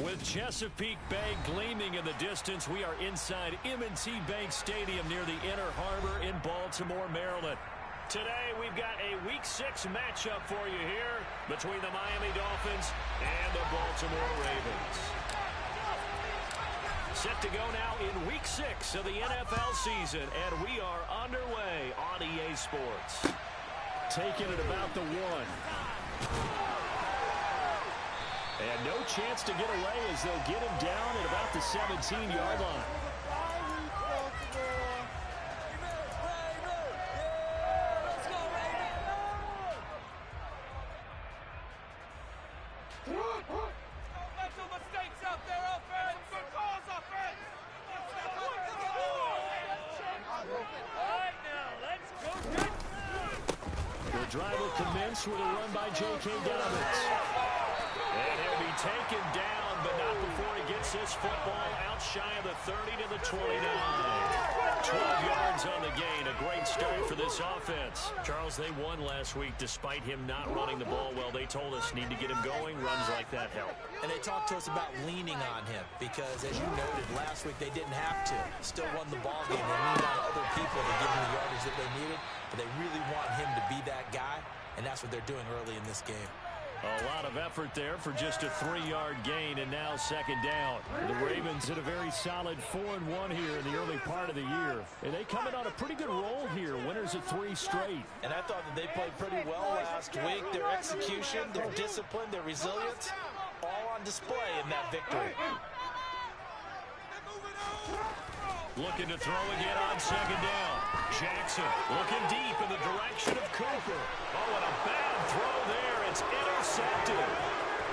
With Chesapeake Bay gleaming in the distance, we are inside M&T Bank Stadium near the Inner Harbor in Baltimore, Maryland. Today, we've got a Week 6 matchup for you here between the Miami Dolphins and the Baltimore Ravens. Set to go now in Week 6 of the NFL season, and we are underway on EA Sports. Taking it about the 1. And no chance to get away as they'll get him down at about the 17-yard line. The drive will commence with a run by J.K. Dobbins. And he'll be taken down, but not before he gets this football out shy of the 30 to the 29. 12 yards on the gain. A great start for this offense. Charles, they won last week despite him not running the ball well. They told us need to get him going. Runs like that help. And they talked to us about leaning on him because, as you noted, last week they didn't have to. Still won the ball game. They leaned on other people to give them the yardage that they needed, but they really want him to be that guy, and that's what they're doing early in this game. A lot of effort there for just a 3-yard gain, and now second down. The Ravens in a very solid 4-1 here in the early part of the year. And they come in on a pretty good roll here, winners of 3 straight. And I thought that they played pretty well last week. Their execution, their discipline, their resilience, all on display in that victory. Looking to throw again on second down. Jackson looking deep in the direction of Cooper. Oh, and a bad throw there. It's intercepted.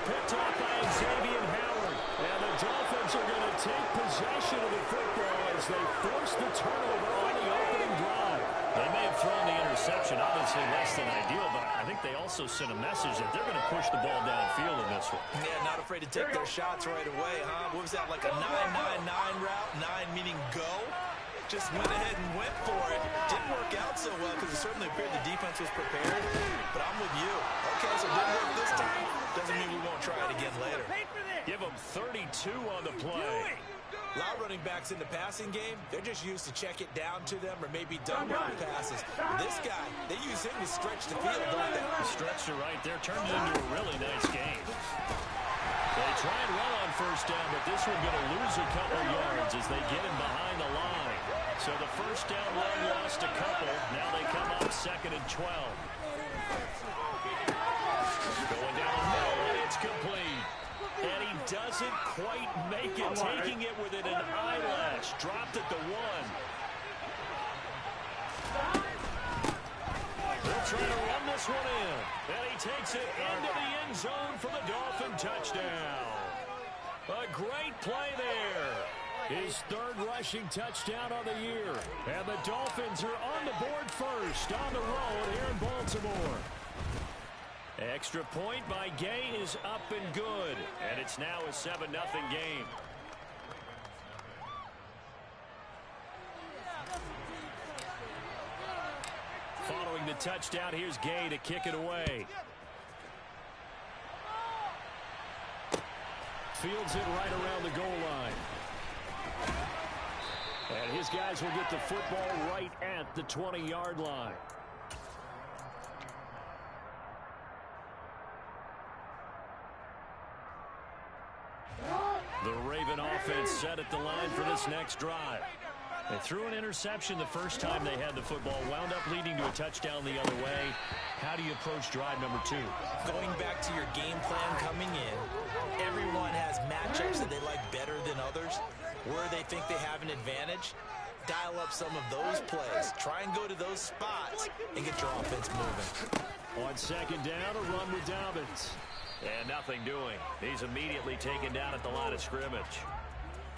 Picked off by Xavier Howard. And the Dolphins are going to take possession of the football as they force the turnover on the opening drive. They may have thrown the interception, obviously less than ideal, but I think they also sent a message that they're going to push the ball downfield in this one. Yeah, not afraid to take their shots right away, huh? What was that, like a 9-9-9 route? 9 meaning go? Just went ahead and went for it. Didn't work out so well because it certainly appeared the defense was prepared. But I'm with you. Okay, so it didn't work this time. Doesn't mean we won't try it again later. Give them 32 on the play. A lot of running backs in the passing game, they're just used to check it down to them or maybe dump down passes. This guy, they use him to stretch the field, don't they? Stretched it right there, turned it into a really nice game. They tried well on first down, but this one going to lose a couple yards as they get him behind the line. So the first down run lost a couple. Now they come up 2nd and 12. Going down the middle, and it's complete. And he doesn't quite make it, taking it within an eyelash. Dropped at the 1. They'll try to run this one in. And he takes it into the end zone for the Dolphin touchdown. A great play there. His 3rd rushing touchdown on the year. And the Dolphins are on the board first on the road here in Baltimore. Extra point by Gay is up and good. And it's now a 7-0 game. Following the touchdown, here's Gay to kick it away. Fields it right around the goal line. And his guys will get the football right at the 20-yard line. The Raven offense set at the line for this next drive. They threw an interception the first time they had the football, wound up leading to a touchdown the other way. How do you approach drive number 2? Going back to your game plan coming in, everyone has matchups that they like better than others, where they think they have an advantage. Dial up some of those plays. Try and go to those spots and get your offense moving. On second down, a run with Dobbins. And nothing doing. He's immediately taken down at the line of scrimmage.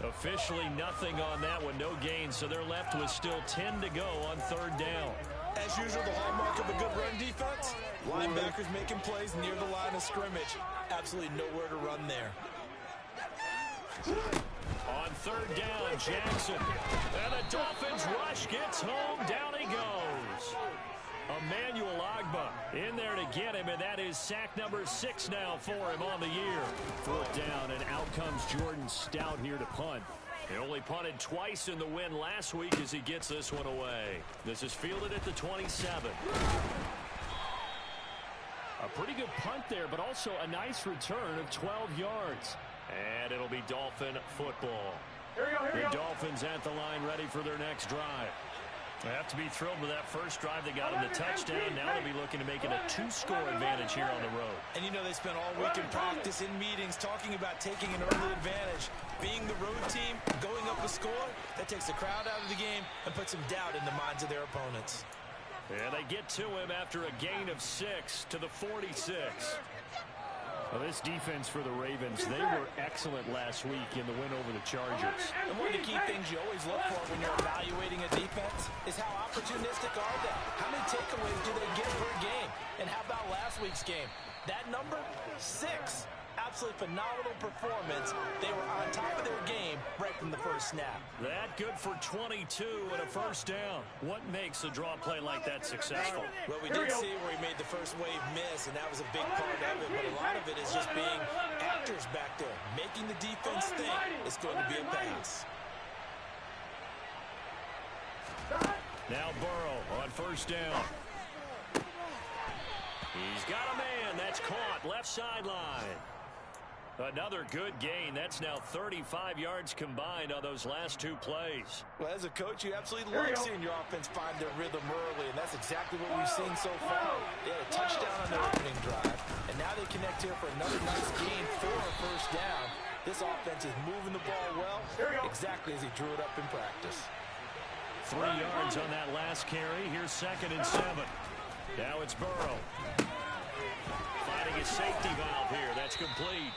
Officially nothing on that one, no gain, so they're left with still 10 to go on 3rd down. As usual, the hallmark of a good run defense, linebackers making plays near the line of scrimmage. Absolutely nowhere to run there. On 3rd down, Jackson. And the Dolphins rush gets home, down he goes. Emmanuel Agba in there to get him, and that is sack number 6 now for him on the year. 4th down, and out comes Jordan Stout here to punt. He only punted twice in the win last week as he gets this one away. This is fielded at the 27. A pretty good punt there, but also a nice return of 12 yards. And it'll be Dolphin football. The Dolphins at the line ready for their next drive. They have to be thrilled with that first drive that got them the touchdown. Now they'll be looking to make it a 2-score advantage here on the road. And you know they spent all week in practice, in meetings, talking about taking an early advantage. Being the road team, going up a score, that takes the crowd out of the game and puts some doubt in the minds of their opponents. And they get to him after a gain of 6 to the 46. Well, this defense for the Ravens, they were excellent last week in the win over the Chargers. And one of the key things you always look for when you're evaluating a defense is how opportunistic are they? How many takeaways do they get per game? And how about last week's game? That number, 6. Absolutely phenomenal performance. They were on top of their game right from the first snap. That good for 22 and a first down. What makes a draw play like that successful? Well, we did see where he made the first wave miss, and that was a big part of it. But a lot of it is just being actors back there, making the defense think it's going to be a pass. Now Burrow on first down. He's got a man. That's caught left sideline. Another good gain. That's now 35 yards combined on those last 2 plays. Well, as a coach, you absolutely love seeing your offense find their rhythm early, and that's exactly what we've seen so far. They had a touchdown on their opening drive, and now they connect here for another nice gain for a first down. This offense is moving the ball well, exactly as he drew it up in practice. 3 yards on that last carry. Here's 2nd and 7. Now it's Burrow. Finding his safety valve here. That's complete.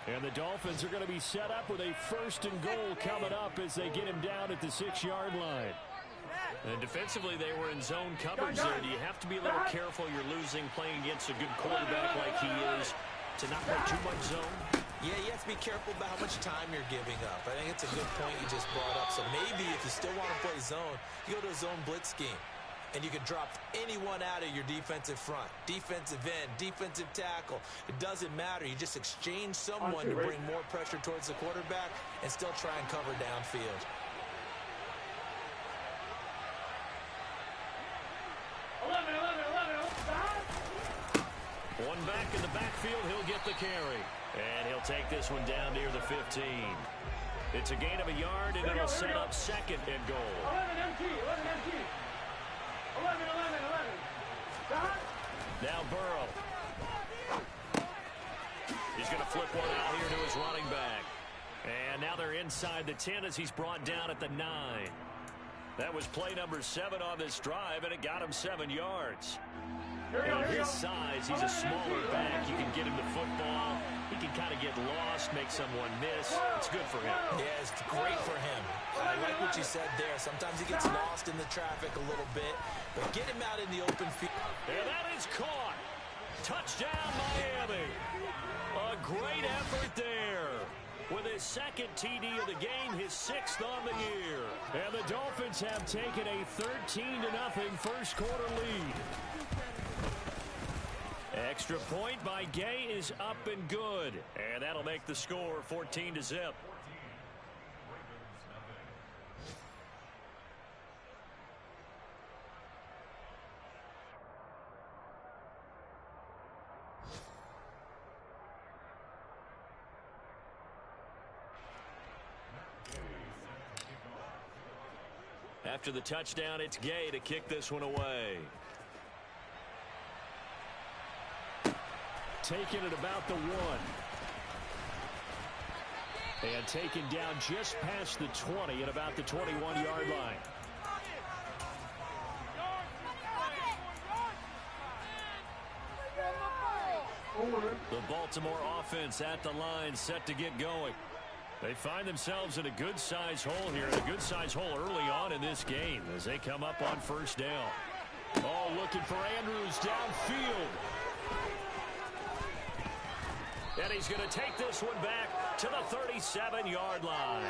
And the Dolphins are going to be set up with a 1st and goal coming up as they get him down at the 6-yard line. And defensively, they were in zone coverage there. Do you have to be a little careful? You're losing playing against a good quarterback like he is to not play too much zone? Yeah, you have to be careful about how much time you're giving up. I think it's a good point you just brought up. So maybe if you still want to play zone, you go to a zone blitz scheme. And you can drop anyone out of your defensive front, defensive end, defensive tackle. It doesn't matter. You just exchange someone to bring more pressure towards the quarterback and still try and cover downfield. One back in the backfield. He'll get the carry. And he'll take this one down near the 15. It's a gain of a yard, and it'll set up 2nd and goal. 11. Now Burrow. He's going to flip one out here to his running back. And now they're inside the 10 as he's brought down at the 9. That was play number 7 on this drive, and it got him 7 yards. And his size, he's a smaller back. You can get him the football. He can kind of get lost, make someone miss. It's good for him. Yeah, it's great for him. I like what you said there. Sometimes he gets lost in the traffic a little bit, but get him out in the open field. And that is caught. Touchdown, Miami. A great effort there. With his 2nd TD of the game, his 6th on the year. And the Dolphins have taken a 13-0 first quarter lead. Extra point by Gay is up and good. And that'll make the score 14-0. After the touchdown, it's Gay to kick this one away. Taken at about the 1. And taken down just past the 20 at about the 21-yard line. The Baltimore offense at the line, set to get going. They find themselves in a good-sized hole here, a good-sized hole early on in this game as they come up on first down. Oh, looking for Andrews downfield. And he's going to take this one back to the 37-yard line.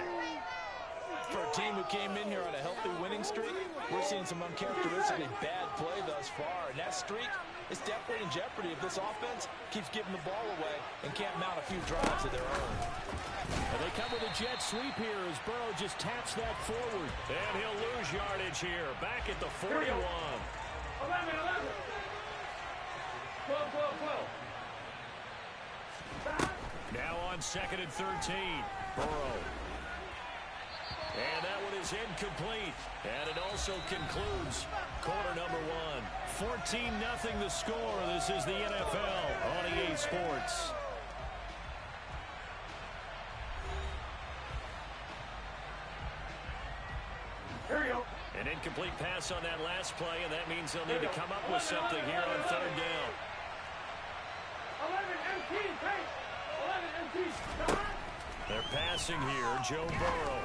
For a team who came in here on a healthy winning streak, We're seeing some uncharacteristically bad play thus far, and that streak is definitely in jeopardy if this offense keeps giving the ball away and can't mount a few drives of their own. And they come with a jet sweep here as Burrow just taps that forward. And he'll lose yardage here, back at the 41. 11. 12. Now on 2nd and 13. Burrow. And that one is incomplete. And it also concludes quarter number 1. 14-0 the score. This is the NFL on EA Sports. An incomplete pass on that last play, and that means they'll need to come up with something here on 3rd down. 11 MT. They're passing here, Joe Burrow.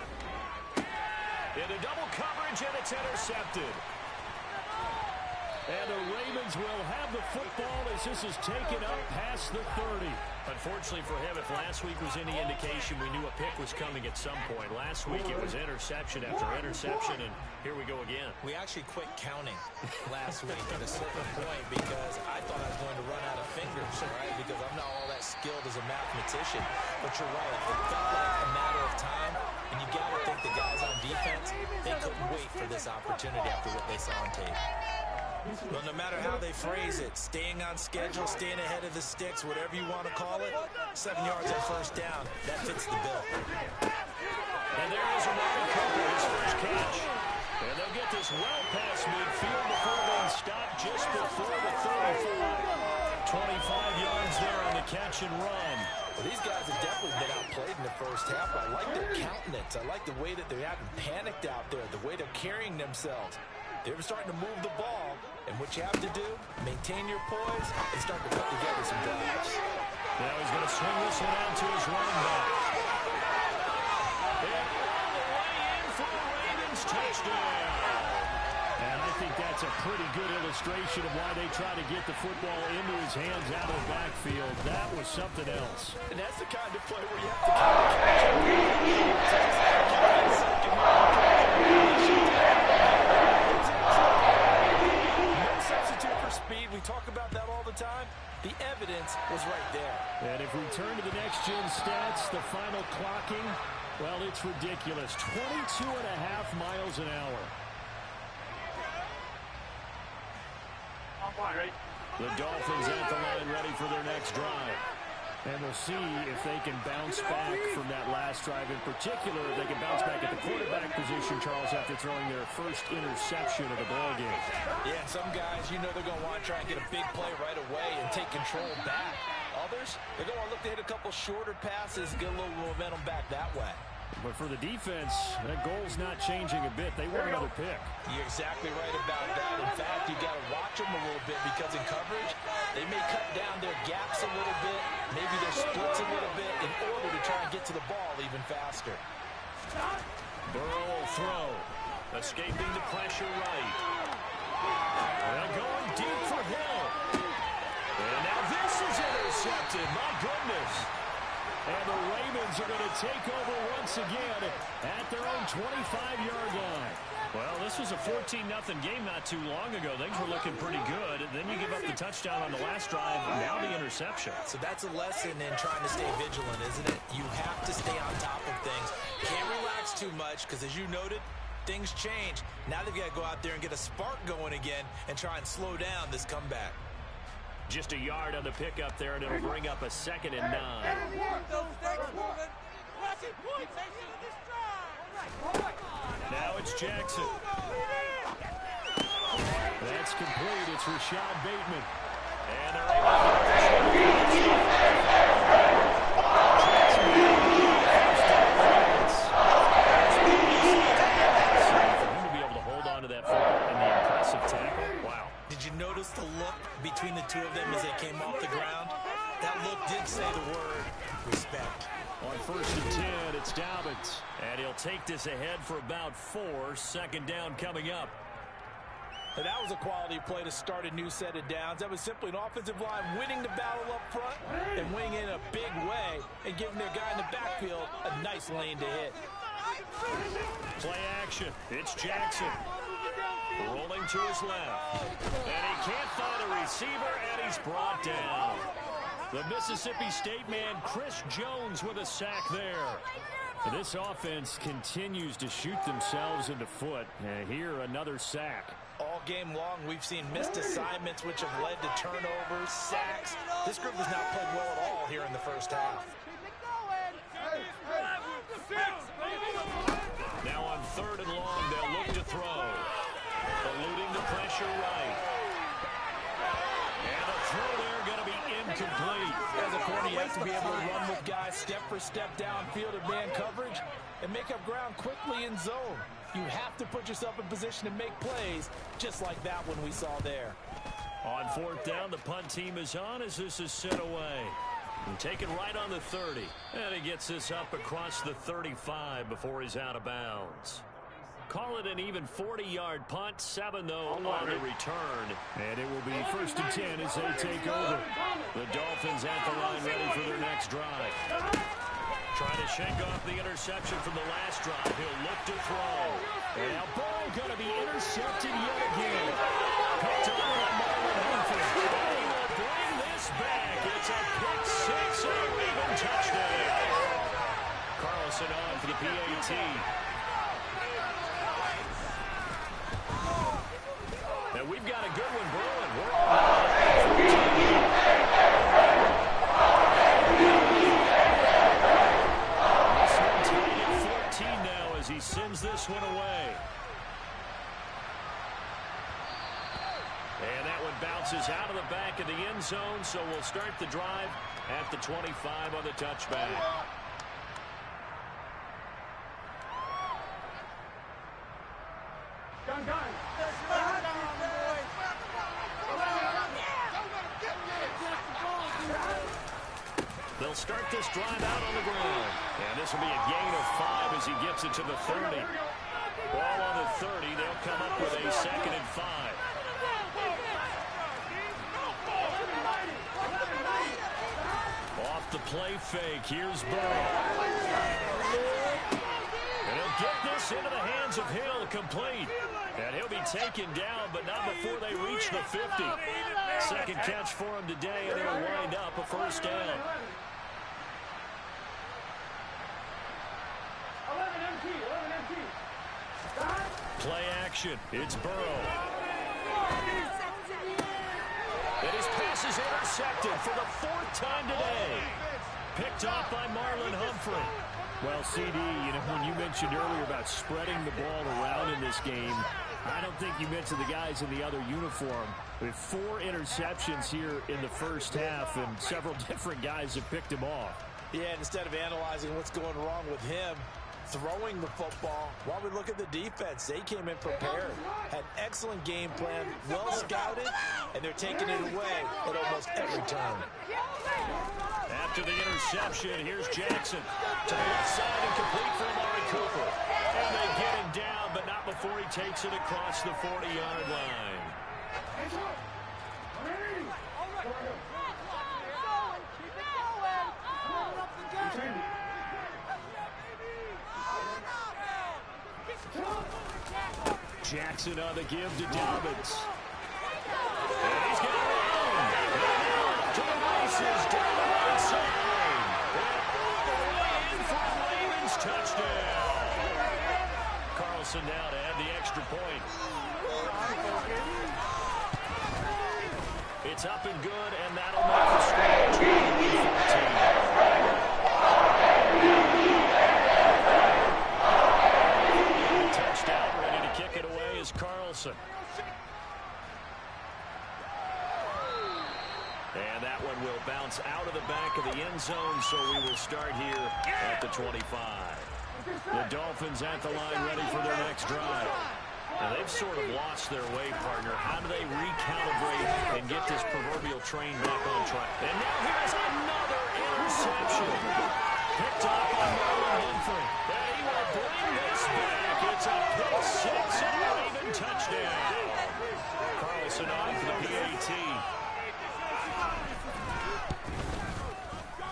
Into double coverage, and it's intercepted. And the Ravens will have the football as this is taken up past the 30. Unfortunately for him, if last week was any indication, we knew a pick was coming at some point. Last week it was interception after interception, and here we go again. We actually quit counting last week at a certain point because I thought I was going to run out of fingers, right? Because I'm not all that skilled as a mathematician. But you're right. It felt like a matter of time, and you got to think the guys on defense, they couldn't wait for this opportunity after what they saw on tape. Well, no matter how they phrase it, staying on schedule, staying ahead of the sticks, whatever you want to call it, 7 yards on 1st down, that fits the bill. And there is Amari Cooper, his first catch. And they'll get this well past midfield before being stopped just before the 35. 25 yards there on the catch and run. Well, these guys have definitely been outplayed in the first half. I like their countenance. I like the way that they haven't panicked out there, the way they're carrying themselves. They're starting to move the ball, and what you have to do, maintain your poise and start to put together some drives. Now he's going to swing this one out to his running back. And all the way in for a Ravens touchdown. And I think that's a pretty good illustration of why they try to get the football into his hands out of the backfield. That was something else. And that's the kind of play where you have to kind of catch substitute for speed. We talk about that all the time. The evidence was right there. And if we turn to the next-gen stats, the final clocking, well, it's ridiculous. 22.5 miles an hour. The Dolphins at the line ready for their next drive. And we'll see if they can bounce back from that last drive. In particular, if they can bounce back at the quarterback position, Charles, after throwing their first interception of the ballgame. Yeah, some guys, you know they're going to want to try and get a big play right away and take control back. Others, they're going to look to hit a couple shorter passes, get a little momentum back that way. But for the defense, that goal's not changing a bit. They want another pick. You're exactly right about that. In fact, you got to watch them a little bit because in coverage, they may cut down their gaps a little bit, maybe their splits a little bit in order to try and get to the ball even faster. Burrow will throw. Escaping the pressure right. And going deep for Hill. And now this is intercepted. My goodness. And the Ravens are going to take over once again at their own 25-yard line. Well, this was a 14-0 game not too long ago. Things were looking pretty good. Then you give up the touchdown on the last drive, now the interception. So that's a lesson in trying to stay vigilant, isn't it? You have to stay on top of things. Can't relax too much because, as you noted, things change. Now they've got to go out there and get a spark going again and try and slow down this comeback. Just a yard on the pickup there, and it'll bring up a 2nd and 9. Now it's Jackson. That's complete. It's Rashad Bateman. And they're able to be able to hold on to that football and the impressive tackle. Wow. Did you notice the look between the two of them as they came off the ground? That look did say the word respect. On 1st and 10, it's Dobbins. And he'll take this ahead for about 4. 2nd down coming up. And that was a quality play to start a new set of downs. That was simply an offensive line winning the battle up front and winning in a big way and giving their guy in the backfield a nice lane to hit. Play action. It's Jackson. throwing to his left. And he can't find a receiver, and he's brought down. The Mississippi State man, Chris Jones, with a sack there. This offense continues to shoot themselves in the foot. And here, another sack. All game long, we've seen missed assignments, which have led to turnovers, sacks. This group has not played well at all here in the first half. Now on 3rd and long, they'll look to throw. Eluding the pressure right. And the throw there going to be incomplete. As a corner, you have to be able to run with guys step for step downfield in man coverage and make up ground quickly in zone. You have to put yourself in position to make plays, just like that one we saw there. On 4th down, the punt team is on as this is sent away. And taken right on the 30. And he gets this up across the 35 before he's out of bounds. Call it an even 40-yard punt. 7, though, on the return. And it will be 1st and 10 as they take over. The Dolphins at the line ready for their next drive. Trying to shake off the interception from the last drive. He'll look to throw. And now ball going to be intercepted yet again. Picked up by Marlon Humphrey. And he will bring this back. It's a pick 6 and a Raven touchdown. Carlson on for the PAT. And we've got a good one brewing. We're on 14 now as he sends this one away. And that one bounces out of the back of the end zone, so we'll start the drive at the 25 on the touchback. They'll start this drive out on the ground. And this will be a gain of 5 as he gets it to the 30. Ball on the 30. They'll come up with a 2nd and 5. Off the play fake. Here's Burrow. And he'll get this into the hands of Hill, complete. And he'll be taken down, but not before they reach the 50. Second catch for him today, and it'll wind up a 1st down. Play action. It's Burrow. And his pass is intercepted for the 4th time today. Picked off by Marlon Humphrey. Well, CD, you know, when you mentioned earlier about spreading the ball around in this game, I don't think you mentioned the guys in the other uniform. With 4 interceptions here in the first half, and several different guys have picked him off. Yeah, instead of analyzing what's going wrong with him, throwing the football, while we look at the defense, they came in prepared, had excellent game plan, well scouted, and they're taking it away at almost every turn. After the interception, here's Jackson to the left side and complete for Amari Cooper. And they get him down, but not before he takes it across the 40-yard line. Jackson on the give to Dobbins. And he's got it on. To the races, down the right side. And all the way in for the Ravens touchdown. Carlson now to add the extra point. It's up and good, and that'll make the score 21-14. Touchdown, ready to kick it away is Carlson. And that one will bounce out of the back of the end zone, so we will start here at the 25. The Dolphins at the line ready for their next drive. Now, they've sort of lost their way, partner. How do they recalibrate and get this proverbial train back on track? And now here's another interception. Picked up by Marlon Humphrey. And he will bring this back. It's a pick 6 and a Raven touchdown. Carlson on for the PAT.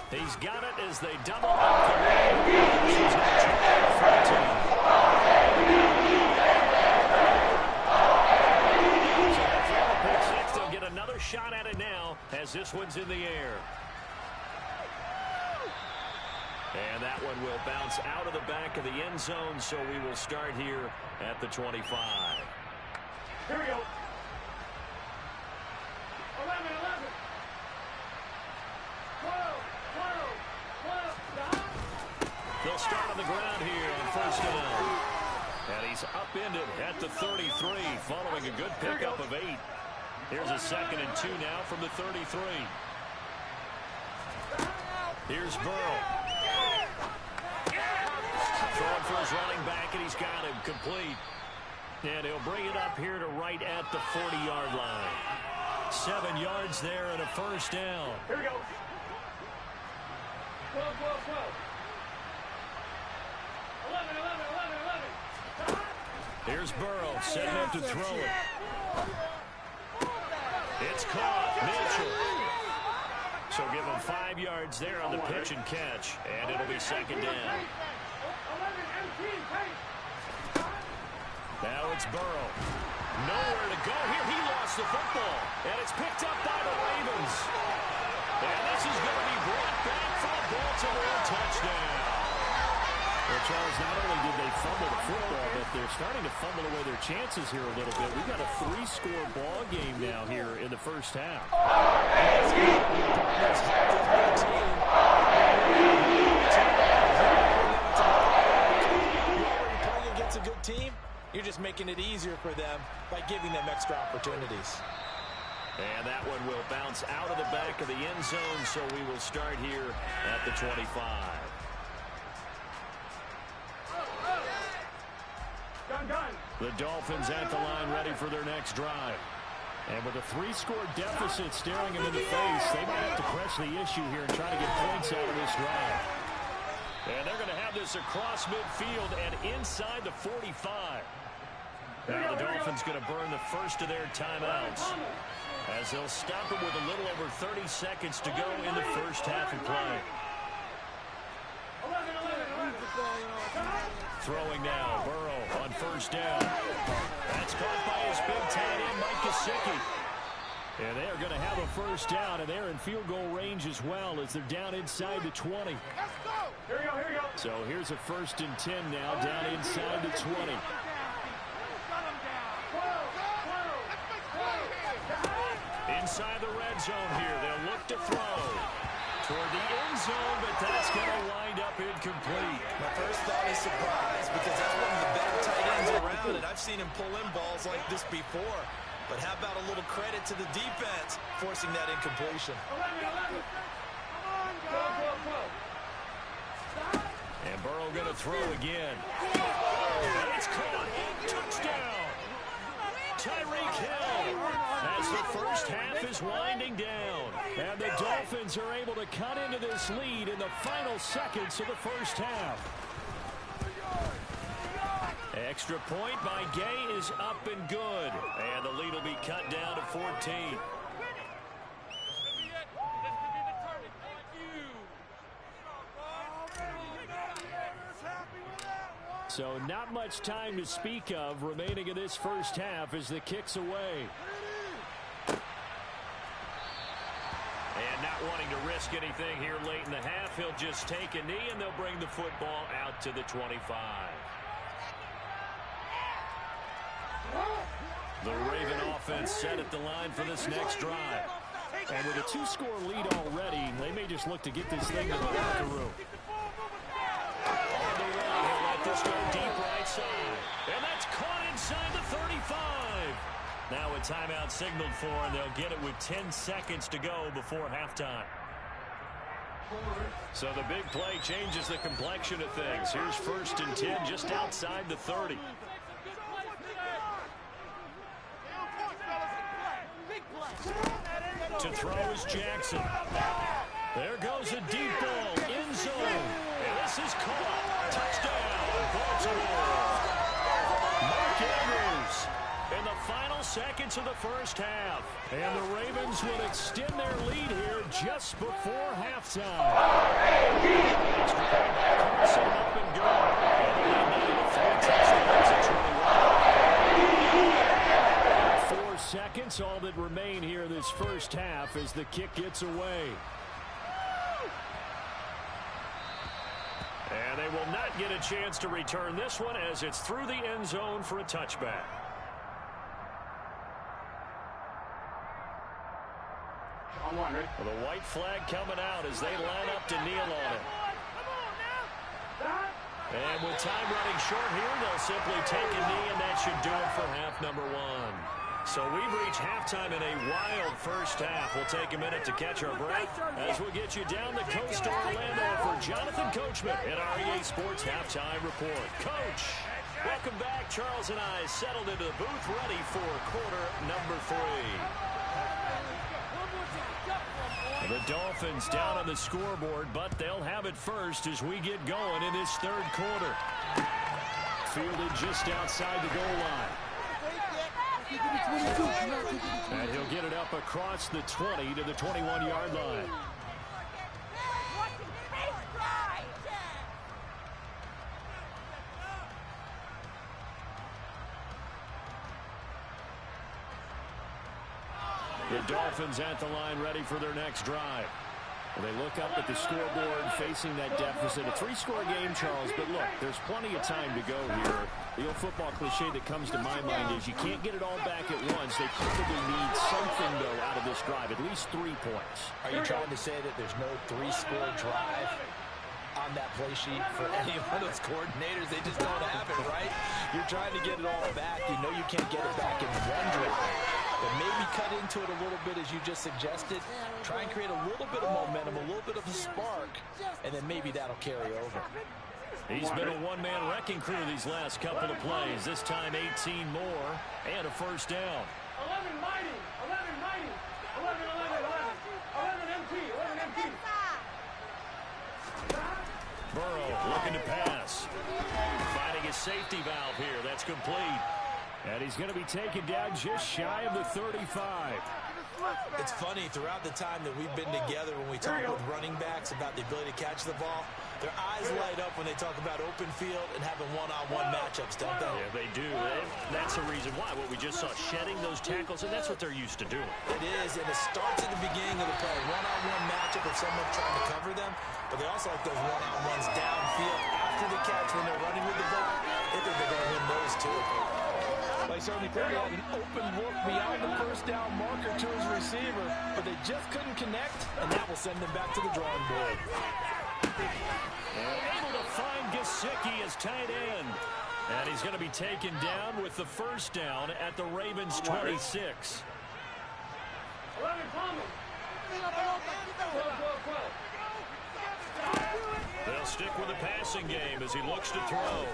He's got it as they double up the lead. as this one's in the air. And that one will bounce out of the back of the end zone, so we will start here at the 25. Here we go. 11, 12. They'll start on the ground here on first down. And he's upended at the 33, following a good pickup of 8. Here's a 2nd and 2 now from the 33. Here's Burrow. Throwing for his running back, and he's got him complete. And he'll bring it up here to right at the 40-yard line. 7 yards there and a first down. Here we go. 12, 12, 12. 11, 11, 11, 11. Here's Burrow setting up to throw it. It's caught. Mitchell. So give him 5 yards there on the pitch and catch. And it'll be second down. Now it's Burrow. Nowhere to go here. He lost the football. And it's picked up by the Ravens. And this is going to be brought back for a Baltimore touchdown. Well, Charles, not only did they fumble the football, but they're starting to fumble away their chances here a little bit. We've got a 3-score ball game now here in the first half. Playing against a good team, you're just making it easier for them by giving them extra opportunities. And that one will bounce out of the back of the end zone, so we will start here at the 25. The Dolphins at the line ready for their next drive. And with a 3-score deficit staring them in the face, they might have to press the issue here and try to get points out of this drive. And they're going to have this across midfield and inside the 45. Now the Dolphins going to burn the first of their timeouts as they'll stop it with a little over 30 seconds to go in the first half of play. Throwing now, Burrow on first down. That's caught by his big tight end, Mike Gesicki. And they're going to have a first down, and they're in field goal range as well as they're down inside the 20. Let's go. Here we go, here we go. So here's a 1st and 10 now, down inside the 20. Inside the red zone here, they'll look to throw toward the end zone, but that's going to wind up incomplete. My first thought is surprise, because that's one of the better tight ends around, and I've seen him pull in balls like this before. But how about a little credit to the defense forcing that incompletion? 11. Come on, And Burrow going to throw again. And it's caught. Touchdown. Tyreek Hill as the first half is winding down. And the Dolphins are able to cut into this lead in the final seconds of the first half. Extra point by Gay is up and good. And the lead will be cut down to 14. So not much time to speak of remaining in this first half as the kick's away. And not wanting to risk anything here late in the half, he'll just take a knee and they'll bring the football out to the 25. The Raven offense set at the line for this next drive. And with a 2-score lead already, they may just look to get this thing to the locker room. On the run, he'll let this go deep right side. And that's caught inside the 35. Now a timeout signaled for, and they'll get it with 10 seconds to go before halftime. So the big play changes the complexion of things. Here's 1st and 10 just outside the 30. To throw is Jackson. There goes a deep ball, end zone. And this is caught. Touchdown, Baltimore. Mark Andrews in the final seconds of the first half. And the Ravens will extend their lead here just before halftime. Extra point by Carson, up and good. And the lead now to 3 touchdowns. It's 21. 4 seconds. points all that remain here this first half as the kick gets away. And they will not get a chance to return this one as it's through the end zone for a touchback. Well, the white flag coming out as they line up to kneel on it. And with time running short here, they'll simply take a knee, and that should do it for half number one. So we've reached halftime in a wild first half. We'll take a minute to catch our breath as we'll get you down the coast to Orlando for Jonathan Coachman in our EA Sports Halftime Report. Coach, welcome back. Charles and I settled into the booth ready for quarter number 3. The Dolphins down on the scoreboard, but they'll have it first as we get going in this third quarter. Fielded just outside the goal line. And he'll get it up across the 20 to the 21-yard line. The Dolphins at the line ready for their next drive. Well, they look up at the scoreboard facing that deficit. A 3-score game, Charles, but look, there's plenty of time to go here. The old football cliche that comes to my mind is you can't get it all back at once. They probably need something, though, out of this drive, at least 3 points. Are you trying to say that there's no 3-score drive on that play sheet for any one of those coordinators? They just don't have it, right? You're trying to get it all back. You know you can't get it back in one drive. But maybe cut into it a little bit, as you just suggested. Try and create a little bit of momentum, a little bit of a spark, and then maybe that'll carry over. He's been a one-man wrecking crew these last couple of plays. This time 18 more and a first down. 11 mighty, 11 mighty, 11, 11, 11, 11 MT, 11 MT. Burrow looking to pass. Finding a safety valve here. That's complete. And he's going to be taken down just shy of the 35. It's funny, throughout the time that we've been together, when we talk with running backs about the ability to catch the ball, their eyes light up when they talk about open field and having one-on-one matchups, don't they? Yeah, they do. That's the reason why. What we just saw, shedding those tackles, and that's what they're used to doing. It is, and it starts at the beginning of the play. One-on-one matchup with someone trying to cover them, but they also like those one-on-ones downfield after the catch when they're running with the ball. They think they're going to win those, too. They certainly probably had an open look beyond the first down marker to his receiver, but they just couldn't connect, and that will send them back to the drawing board. Able to find Gesicki as tight end. And he's going to be taken down with the first down at the Ravens' 26. 11 Thomas. They'll stick with the passing game as he looks to throw.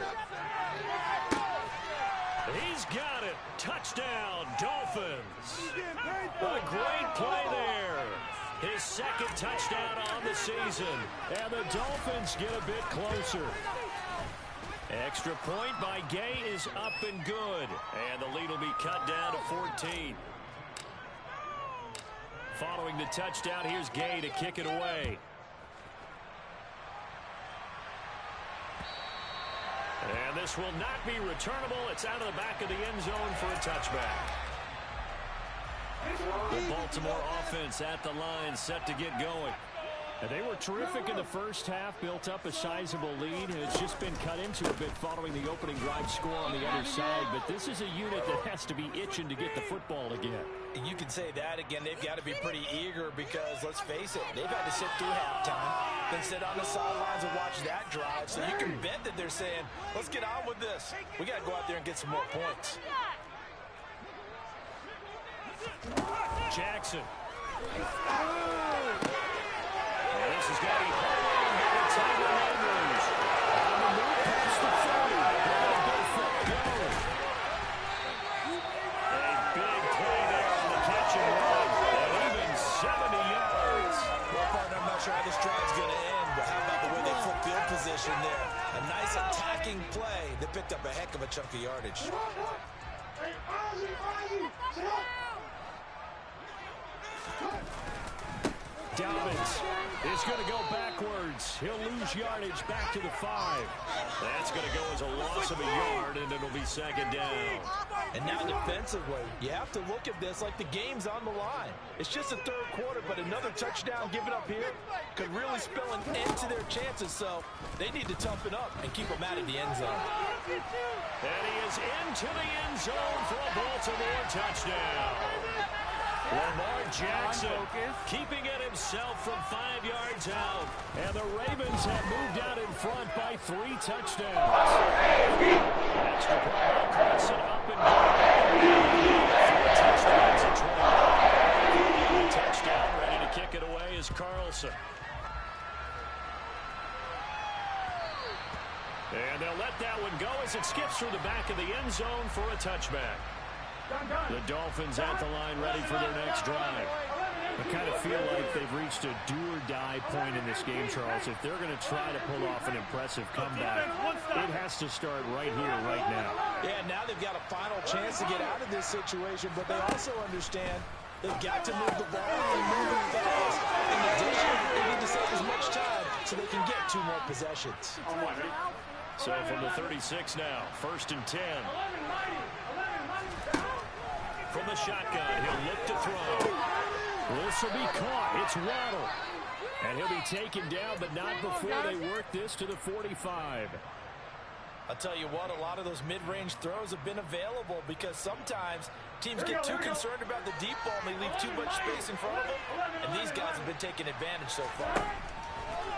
He's got it. Touchdown, Dolphins. A great play there. His second touchdown on the season. And the Dolphins get a bit closer. Extra point by Gay is up and good. And the lead will be cut down to 14. Following the touchdown, here's Gay to kick it away. And this will not be returnable. It's out of the back of the end zone for a touchback. The Baltimore offense at the line, set to get going. And they were terrific in the first half, built up a sizable lead, and it's just been cut into a bit following the opening drive score on the other side. But this is a unit that has to be itching to get the football again. You can say that again. They've got to be pretty eager because, let's face it, they've had to sit through halftime, then sit on the sidelines and watch that drive. So you can bet that they're saying, let's get on with this. We got to go out there and get some more points. Jackson. And this has got to be hard by the Tiger Andrews. On the move past the 30. They're going to go for it going. A big play there on the catch and run. And even 70 yards. Well, partner, I'm not sure how this drive's going to end, but how about the way they flip field position there? A nice attacking play that picked up a heck of a chunk of yardage. Dobbins is going to go backwards. He'll lose yardage back to the 5. That's going to go as a loss of a yard, and it'll be second down. And now defensively, you have to look at this like the game's on the line. It's just the third quarter, but another touchdown given up here could really spell an end to their chances. So they need to toughen up and keep them out of the end zone. And he is into the end zone for a Baltimore touchdown. Lamar Jackson keeping it himself from 5 yards out. And the Ravens have moved out in front by 3 touchdowns. Extra point by Carson up and down. 4 touchdowns and 20. Touchdown, ready to kick it away is Carlson. And they'll let that one go as it skips through the back of the end zone for a touchback. The Dolphins at the line ready for their next drive. I kind of feel like they've reached a do-or-die point in this game, Charles. If they're going to try to pull off an impressive comeback, it has to start right here, right now. Yeah, now they've got a final chance to get out of this situation, but they also understand they've got to move the ball and move it fast. In addition, they need to save as much time so they can get 2 more possessions. So from the 36 now, 1st and 10. From the shotgun, he'll look to throw. This will be caught. It's Waddle. And he'll be taken down, but not before they work this to the 45. I'll tell you what, a lot of those mid-range throws have been available because sometimes teams get too concerned about the deep ball and they leave too much space in front of them. And these guys have been taking advantage so far.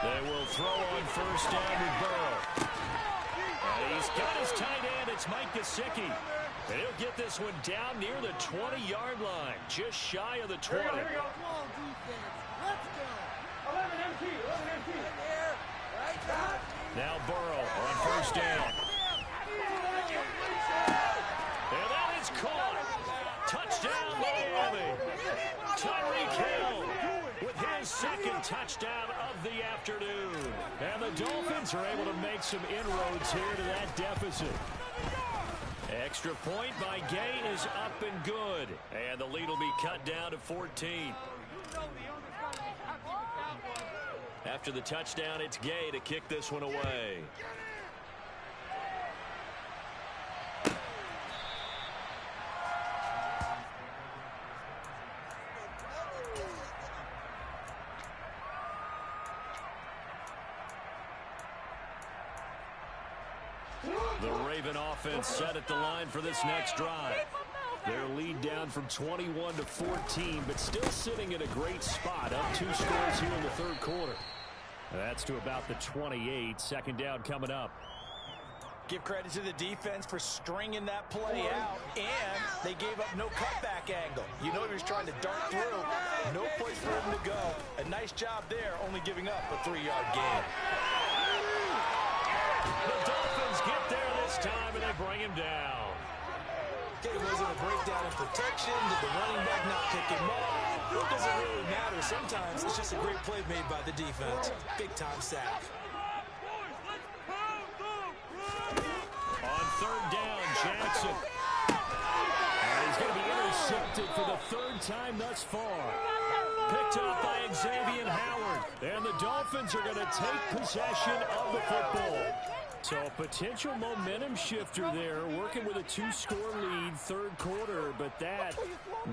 They will throw on 1st down with Burrow. And he's got his tight end. It's Mike Gesicki. And he'll get this one down near the 20-yard line, just shy of the 20. Here we go. Come on, defense. Let's go. 11 MT. 11 MT. Right down. Now Burrow on 1st down. And that is caught. Touchdown, Miami. Tyreek Hill with his 2nd touchdown of the afternoon. And the Dolphins are able to make some inroads here to that deficit. Extra point by Gay is up and good. And the lead will be cut down to 14. After the touchdown, it's Gay to kick this one away. The Raven offense set at the line for this next drive. Their lead down from 21 to 14, but still sitting in a great spot. Up 2 scores here in the 3rd quarter. That's to about the 28. 2nd down coming up. Give credit to the defense for stringing that play out, and they gave up no cutback angle. You know he was trying to dart through. No place for him to go. A nice job there, only giving up a 3-yard gain. The Dolphins get there this time, and they bring him down. Okay, was it a breakdown in protection? Did the running back not pick him up? It doesn't really matter. Sometimes it's just a great play made by the defense. Big-time sack. On 3rd down, Jackson. And he's going to be intercepted for the 3rd time thus far. Picked up by Xavier Howard. And the Dolphins are going to take possession of the football. So a potential momentum shifter there, working with a 2-score lead, 3rd quarter, but that,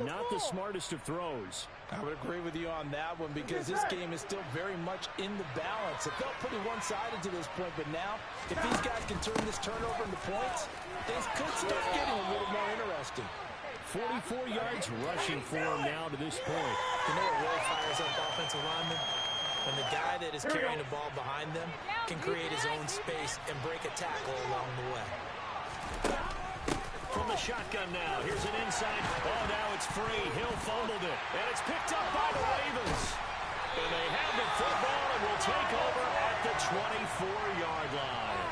not the smartest of throws. I would agree with you on that one because this game is still very much in the balance. It felt pretty one-sided to this point, but now, if these guys can turn this turnover into points, things could start getting a little more interesting. 44 yards rushing for him now to this point. You know what really fires up offensive linemen? When the guy that is carrying the ball behind them can create his own space and break a tackle along the way. From the shotgun now, here's an inside. Oh, now it's free. Hill fumbled it, and it's picked up by the Ravens. And they have the football and will take over at the 24-yard line.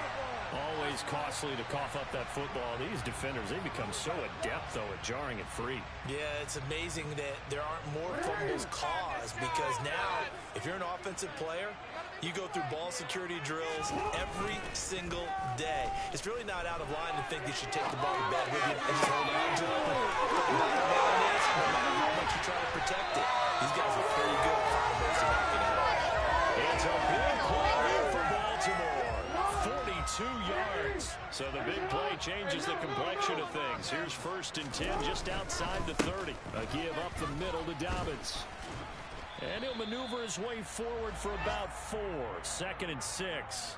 Always costly to cough up that football. These defenders, they become so adept, though, at jarring it free. Yeah, it's amazing that there aren't more fumbles caused because now, if you're an offensive player, you go through ball security drills every single day. It's really not out of line to think that you should take the ball to bed with you and just hold on to it. The bottom line is, no matter how much you try to protect it, these guys are pretty good at finding ways to knock it out. Here's 1st and 10 just outside the 30. A give up the middle to Dobbins. And he'll maneuver his way forward for about 4. 2nd and 6.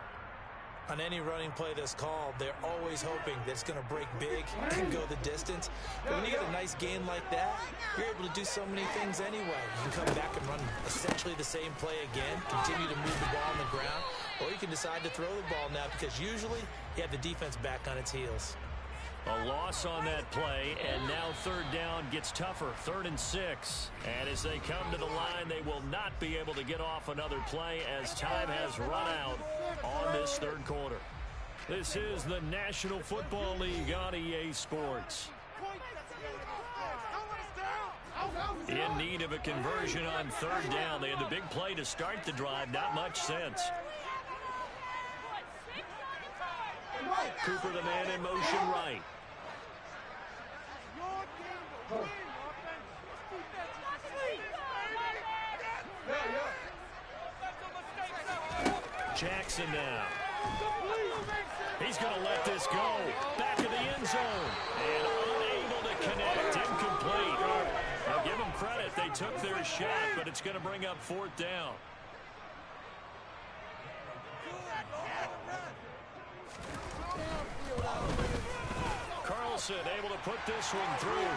On any running play that's called, they're always hoping that it's going to break big and go the distance. But when you get a nice gain like that, you're able to do so many things anyway. You can come back and run essentially the same play again, continue to move the ball on the ground, or you can decide to throw the ball now because usually you have the defense back on its heels. A loss on that play, and now 3rd down gets tougher. 3rd and 6. And as they come to the line, they will not be able to get off another play as time has run out on this 3rd quarter. This is the National Football League on EA Sports. In need of a conversion on 3rd down. They had the big play to start the drive. Not much sense. Cooper, the man in motion right. Jackson now. He's going to let this go. Back of the end zone. And unable to connect. Incomplete. Now give them credit. They took their shot, but it's going to bring up 4th down. Carlson able to put this one through.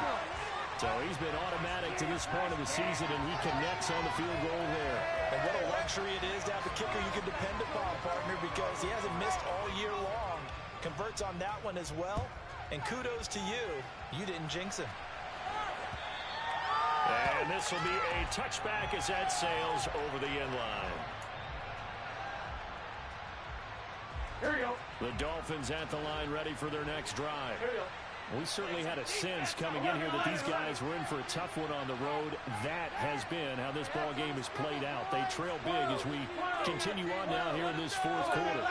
So he's been automatic to this point of the season, and he connects on the field goal there. And what a luxury it is to have a kicker you can depend upon, partner, because he hasn't missed all year long. Converts on that one as well. And kudos to you. You didn't jinx him. And this will be a touchback as that sails over the end line. Here you go. The Dolphins at the line ready for their next drive. Here you go. We certainly had a sense coming in here that these guys were in for a tough one on the road. That has been how this ball game has played out. They trail big as we continue on now here in this 4th quarter.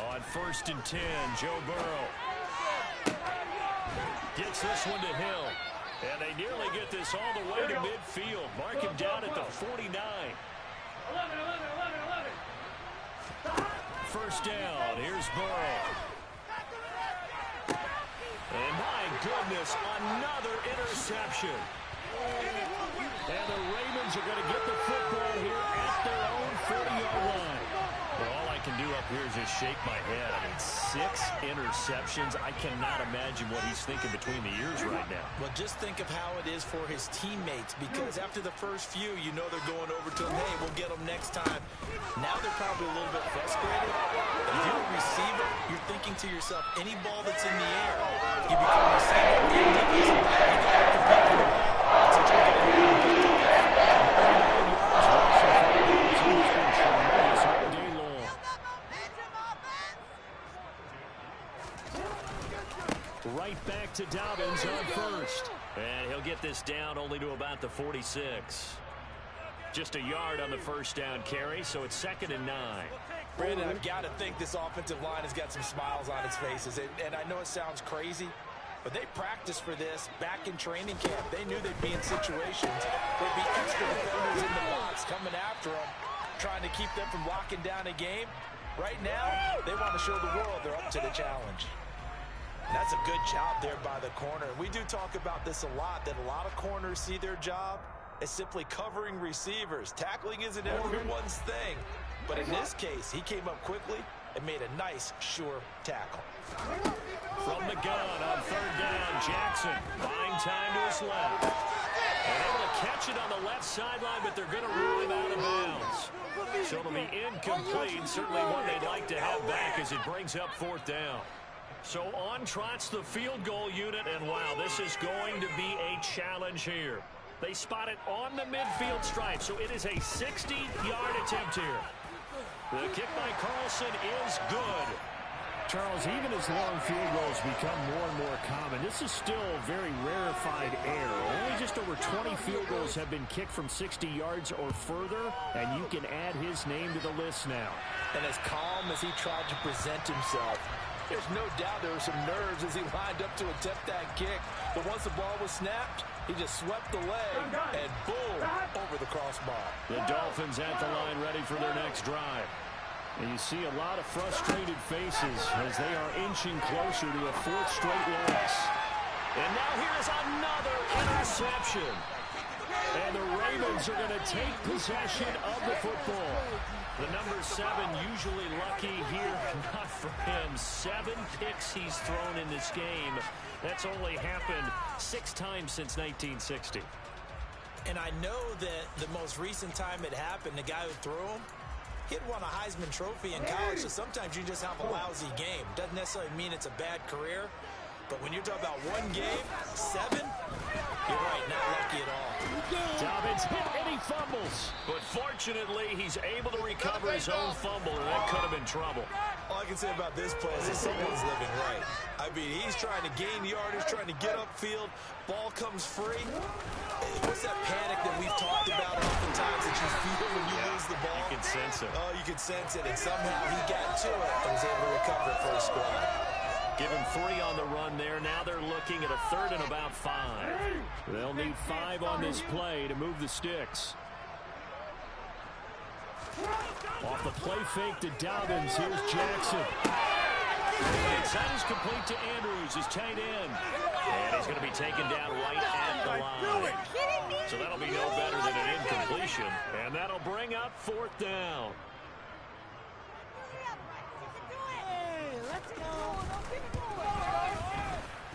On 1st and 10, Joe Burrow gets this one to Hill. And they nearly get this all the way to midfield. Mark him down at the 49. 1st down. Here's Burrow. And my goodness, another interception. And the Ravens are going to get the football here at their own 40-yard line. Well, all I can do up here is just shake my head. I mean, 6 interceptions. I cannot imagine what he's thinking between the ears right now. Well, just think of how it is for his teammates, because after the first few, you know they're going over to him, hey, we'll get them next time. Now they're probably a little bit frustrated. If you're a receiver, you're thinking to yourself, any ball that's in the air, you become a receiver. And defensive back, you got to compete for the ball. That's what you're going to do. Right back to Dobbins on 1st. And he'll get this down only to about the 46. Just a yard on the 1st down carry, so it's 2nd and 9. Brandon, I've got to think this offensive line has got some smiles on its faces. And I know it sounds crazy, but they practiced for this back in training camp. They knew they'd be in situations. There'd be extra defenders in the box coming after them, trying to keep them from locking down a game. Right now, they want to show the world they're up to the challenge. That's a good job there by the corner. We do talk about this a lot, that a lot of corners see their job as simply covering receivers. Tackling isn't everyone's thing. But in this case, he came up quickly and made a nice, sure tackle. From the gun on 3rd down, Jackson buying time to his left. And able to catch it on the left sideline, but they're going to rule him out of bounds. So it'll be incomplete. Certainly one they'd like to have back as it brings up 4th down. So on trots the field goal unit, and wow, this is going to be a challenge here. They spot it on the midfield stripe, so it is a 60-yard attempt here. The kick by Carlson is good. Charles, even as long field goals become more and more common, this is still very rarefied air. Only just over 20 field goals have been kicked from 60 yards or further, and you can add his name to the list now. And as calm as he tried to present himself, there's no doubt there were some nerves as he lined up to attempt that kick. But once the ball was snapped, he just swept the leg and boom, over the crossbar. The Dolphins at the line ready for their next drive. And you see a lot of frustrated faces as they are inching closer to a fourth straight loss. And now here's another interception. And the Ravens are going to take possession of the football. The number 7 usually lucky here. Not for him. 7 picks he's thrown in this game. That's only happened 6 times since 1960. And I know that the most recent time it happened, the guy who threw him, he had won a Heisman Trophy in college, so sometimes you just have a lousy game. Doesn't necessarily mean it's a bad career, but when you're talking about one game, 7, you're right, not lucky at all. Dobbins hit and he fumbles. But fortunately, he's able to recover his own fumble, and that could have been trouble. All I can say about this play is that someone's living right. I mean, he's trying to gain yardage, trying to get upfield. Ball comes free. What's that panic that we've talked about oftentimes that you feel when you lose the ball? You can sense it. Oh, you can sense it. And somehow he got to it and was able to recover it for his squad. Give him 3 on the run there. Now they're looking at a 3rd and about 5. They'll need 5 on this play to move the sticks. Off the play fake to Dobbins. Here's Jackson. That is complete to Andrews, his tight end. And he's going to be taken down right at the line. So that'll be no better than an incompletion. And that'll bring up 4th down.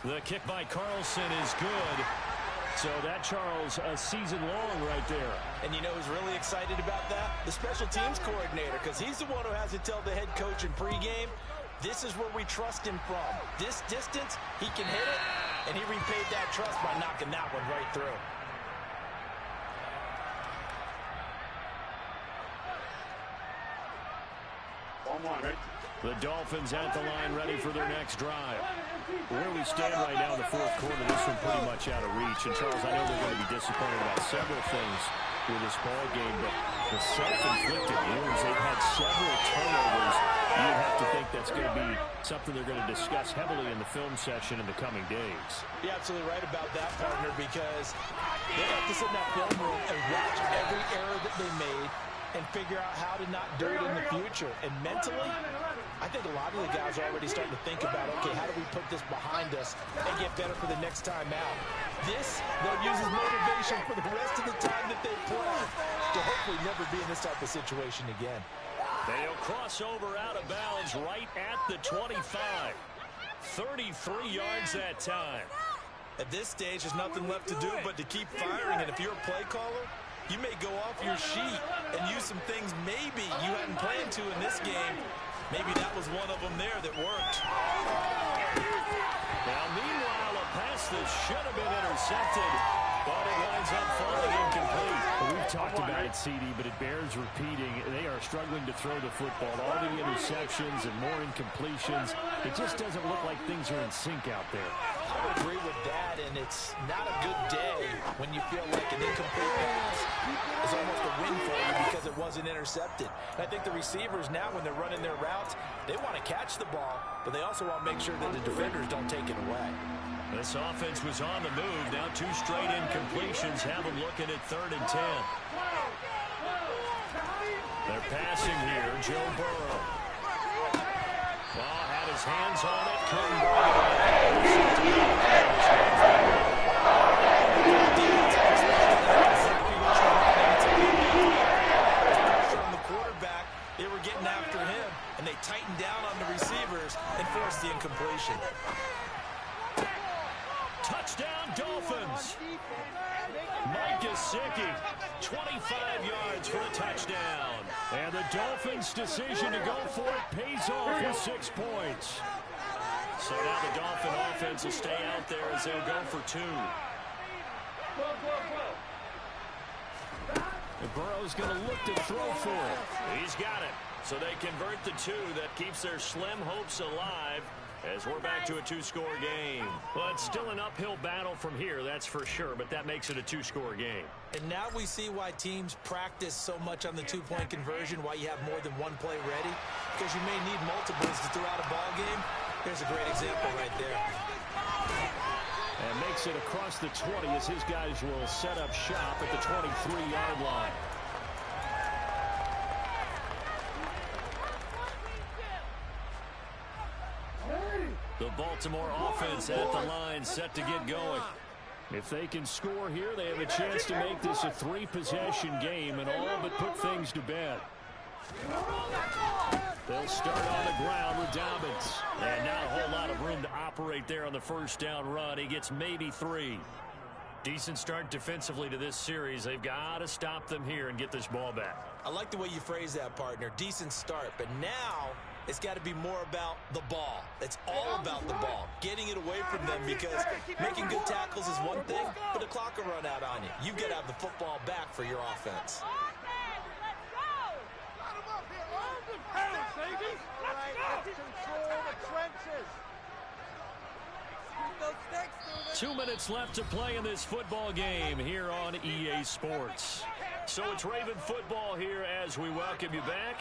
The kick by Carlson is good. So that, Charles, a season long right there. And you know who's really excited about that? The special teams coordinator, because he's the one who has to tell the head coach in pregame, this is where we trust him from. This distance, he can hit it, and he repaid that trust by knocking that one right through. The Dolphins at the line, ready for their next drive. Where we stand right now in the fourth quarter, this one pretty much out of reach. And, Charles, I know they're going to be disappointed about several things with this ball game, but the self-inflicted wounds, they've had several turnovers. You'd have to think that's going to be something they're going to discuss heavily in the film session in the coming days. You're absolutely right about that, partner, because they have to sit in that film room and watch every error that they made and figure out how to not do it in the future. And mentally, I think a lot of the guys are already starting to think about, okay, how do we put this behind us and get better for the next time out? This, they'll use as motivation for the rest of the time that they play to hopefully never be in this type of situation again. They'll cross over out of bounds right at the 25. 33 yards that time. At this stage, there's nothing left to do but to keep firing. And if you're a play caller, you may go off your sheet and use some things maybe you hadn't planned to in this game. Maybe that was one of them there that worked. Now, meanwhile, a pass that should have been intercepted, but it winds up falling incomplete. We've talked about it, CD, but it bears repeating. They are struggling to throw the football. All the interceptions and more incompletions. It just doesn't look like things are in sync out there. I would agree with that, and it's not a good day when you feel like an incomplete pass is almost a win for you because it wasn't intercepted. And I think the receivers now, when they're running their routes, they want to catch the ball, but they also want to make sure that the defenders don't take it away. This offense was on the move. Now 2 straight incompletions have them looking at 3rd and 10. They're passing here. Joe Burrow. Well, had his hands on it. Couldn't bring it From the quarterback, they were getting after him, and they tightened down on the receivers and forced the incompletion. Touchdown, Dolphins. Mike Gesicki, 25 yards for a touchdown. And the Dolphins' decision to go for it pays off with 6 points. So now the Dolphin offense will stay out there as they'll go for 2. And Burrow's going to look to throw for it. He's got it. So they convert the 2. That keeps their slim hopes alive as we're back to a 2-score game. Well, it's still an uphill battle from here, that's for sure, but that makes it a 2-score game. And now we see why teams practice so much on the 2-point conversion, why you have more than one play ready, because you may need multiples to throw out a ball game. Here's a great example right there. And makes it across the 20 as his guys will set up shop at the 23-yard line. The Baltimore offense at the line, set to get going. If they can score here, they have a chance to make this a 3-possession game and all but put things to bed. They'll start on the ground with Dobbins. And not a whole lot of room to operate there on the first down run. He gets maybe 3. Decent start defensively to this series. They've got to stop them here and get this ball back. I like the way you phrase that, partner. Decent start, but now it's got to be more about the ball. It's all about the ball, getting it away from them, because making good tackles is one thing, but the clock will run out on you. You've got to have the football back for your offense. Control the trenches. 2 minutes left to play in this football game here on EA Sports. So it's Raven football here as we welcome you back.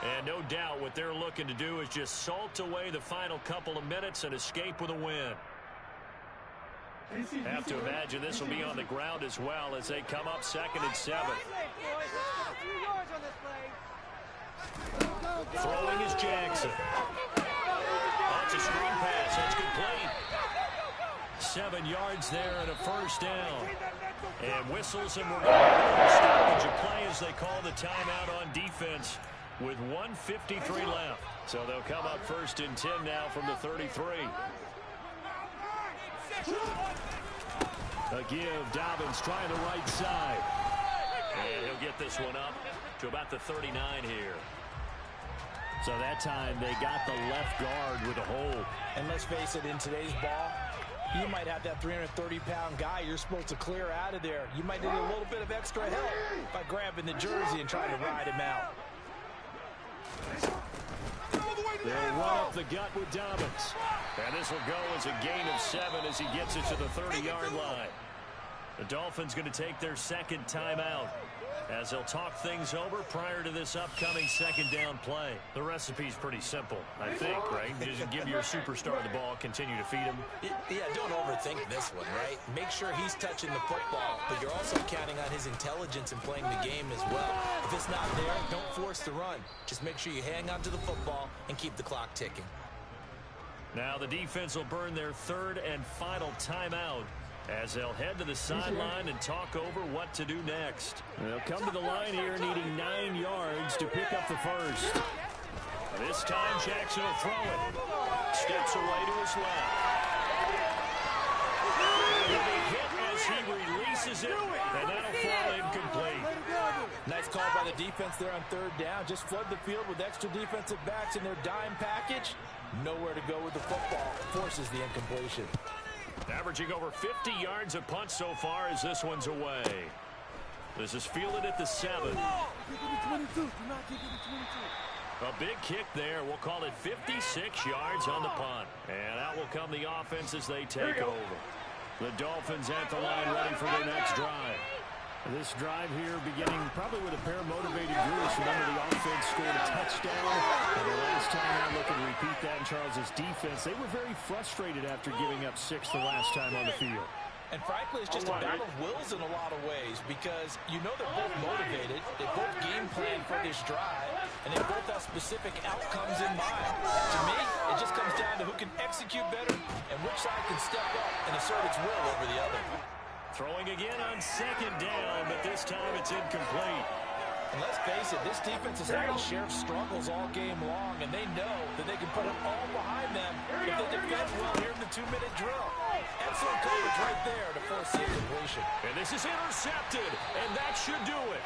And no doubt what they're looking to do is just salt away the final couple of minutes and escape with a win. Have to imagine this will be on the ground as well as they come up 2nd and 7. Throwing is Jackson. That's a screen pass. That's complete. 7 yards there and a first down. And whistles, and we're going to stoppage of play as they call the timeout on defense with 1:53 left. So they'll come up 1st and 10 now from the 33. A give. Dobbins trying the right side. And he'll get this one up to about the 39 here. So that time they got the left guard with a hold. And let's face it, in today's ball, you might have that 330-pound guy you're supposed to clear out of there. You might need a little bit of extra help by grabbing the jersey and trying to ride him out. They'll run up the gut with Dobbins. And this will go as a gain of 7 as he gets it to the 30-yard line. The Dolphins going to take their 2nd timeout as they'll talk things over prior to this upcoming 2nd down play. The recipe's pretty simple, I think, right? Just give your superstar the ball, continue to feed him. Yeah, don't overthink this one, right? Make sure he's touching the football, but you're also counting on his intelligence in playing the game as well. If it's not there, don't force the run. Just make sure you hang on to the football and keep the clock ticking. Now the defense will burn their 3rd and final timeout as they'll head to the sideline and talk over what to do next. They'll come to the line here needing 9 yards to pick up the first. This time Jackson will throw it. Steps away to his left. And he'll be hit as he releases it, and that'll fall incomplete. Nice call by the defense there on 3rd down. Just flood the field with extra defensive backs in their dime package. Nowhere to go with the football. Forces the incompletion. Averaging over 50 yards a punt so far as this one's away. This is fielded at the 7. A big kick there. We'll call it 56 yards on the punt. And out will come the offense as they take over. The Dolphins at the line ready for their next drive. This drive here beginning probably with a pair of motivated groups. Remember, the offense scored a touchdown. And the last time out, looking to repeat that in Charles's defense. They were very frustrated after giving up 6 the last time on the field. And frankly, it's just a battle of wills in a lot of ways, because you know they're both motivated. They both game plan for this drive, and they both have specific outcomes in mind. To me, it just comes down to who can execute better and which side can step up and assert its will over the other. Throwing again on 2nd down, but this time it's incomplete. And let's face it, this defense has had its share of struggles all game long, and they know that they can put it all behind them if they defend well here in the 2-minute drill. Excellent coverage right there to force the incompletion. And this is intercepted, and that should do it.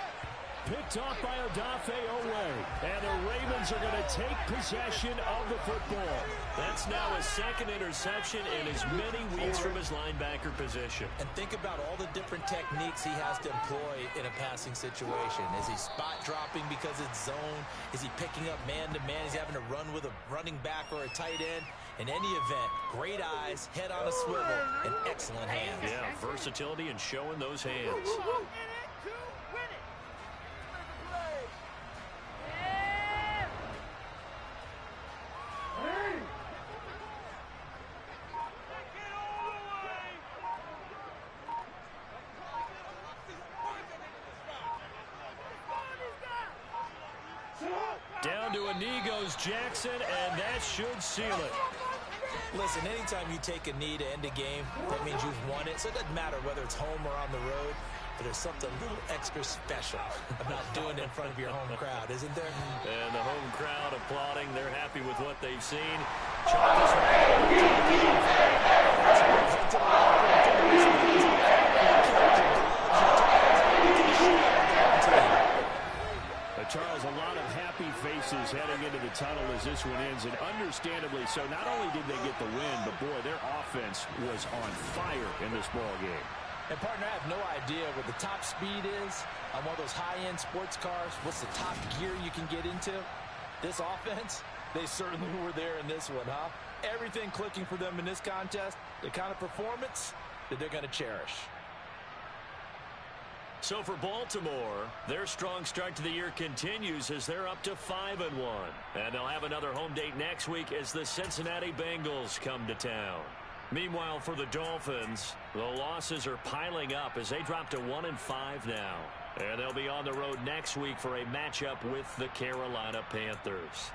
Picked off by Odafe Oweh. And the Ravens are going to take possession of the football. That's now his 2nd interception in as many weeks from his linebacker position. And think about all the different techniques he has to employ in a passing situation. Is he spot dropping because it's zone? Is he picking up man-to-man? Is he having to run with a running back or a tight end? In any event, great eyes, head on a swivel, and excellent hands. Yeah, versatility and showing those hands. Down to a knee goes Jackson, and that should seal it. Listen, anytime you take a knee to end a game, that means you've won it. So it doesn't matter whether it's home or on the road, but there's something a little extra special about doing it in front of your home crowd, isn't there? And the home crowd applauding. They're happy with what they've seen. Charles, a lot of happy faces heading into the tunnel as this one ends, and understandably so. Not only did they get the win, but, boy, their offense was on fire in this ball game. And, partner, I have no idea what the top speed is on one of those high-end sports cars. What's the top gear you can get into? This offense, they certainly were there in this one, huh? Everything clicking for them in this contest, the kind of performance that they're going to cherish. So for Baltimore, their strong start to the year continues as they're up to 5-1. And they'll have another home date next week as the Cincinnati Bengals come to town. Meanwhile, for the Dolphins, the losses are piling up as they drop to 1-5 now. And they'll be on the road next week for a matchup with the Carolina Panthers.